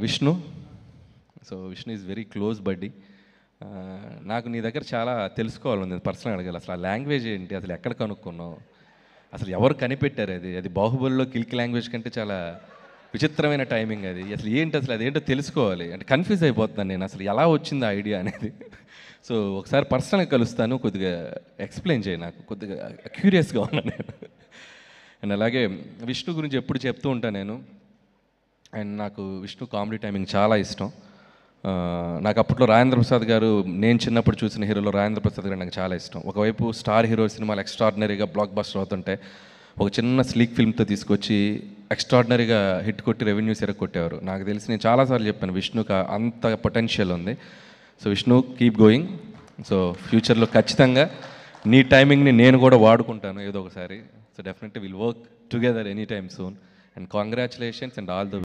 Vishnu. So Vishnu is very close బడ్డీ. నాకు నీ దగ్గర చాలా తెలుసుకోవాలని పర్సనల్ అడగాలి. అసలు ఆ లాంగ్వేజ్ ఏంటి, అసలు ఎక్కడ కనుక్కున్నావు, అసలు ఎవరు కనిపెట్టారు, అది బాహుబలిలో కిల్క్ లాంగ్వేజ్ కంటే చాలా విచిత్రమైన టైమింగ్ అది. అసలు ఏంటి, అసలు అదేంటో తెలుసుకోవాలి. అంటే కన్ఫ్యూజ్ అయిపోతున్నాను నేను, అసలు ఎలా వచ్చింది ఆ ఐడియా అనేది. సో ఒకసారి పర్సనల్గా కలుస్తాను, కొద్దిగా ఎక్స్ప్లెయిన్ చేయి, నాకు కొద్దిగా క్యూరియస్గా ఉన్నాను నేను. అండ్ అలాగే విష్ణు గురించి ఎప్పుడు చెప్తూ ఉంటాను నేను. అండ్ నాకు విష్ణు కామెడీ టైమింగ్ చాలా ఇష్టం. నాకు అప్పట్లో రాజేంద్ర ప్రసాద్ గారు, నేను చిన్నప్పుడు చూసిన హీరోలో రాజేంద్ర ప్రసాద్ గారు నాకు చాలా ఇష్టం. ఒకవైపు స్టార్ హీరో సినిమాలు ఎక్స్ట్రాడినరీగా బ్లాక్ బస్టర్ అవుతుంటే, ఒక చిన్న స్లీక్ ఫిల్మ్తో తీసుకొచ్చి ఎక్స్ట్రాడినరీగా హిట్ కొట్టి రెవెన్యూస్ కొట్టేవారు. నాకు తెలిసి నేను చాలాసార్లు చెప్పాను విష్ణుకి అంత పొటెన్షియల్ ఉంది. So Vishnu, keep going. So ఫ్యూచర్లో ఖచ్చితంగా నీ టైమింగ్ని నేను కూడా వాడుకుంటాను ఏదో ఒకసారి. So definitely will work together any time soon. And congratulations and all the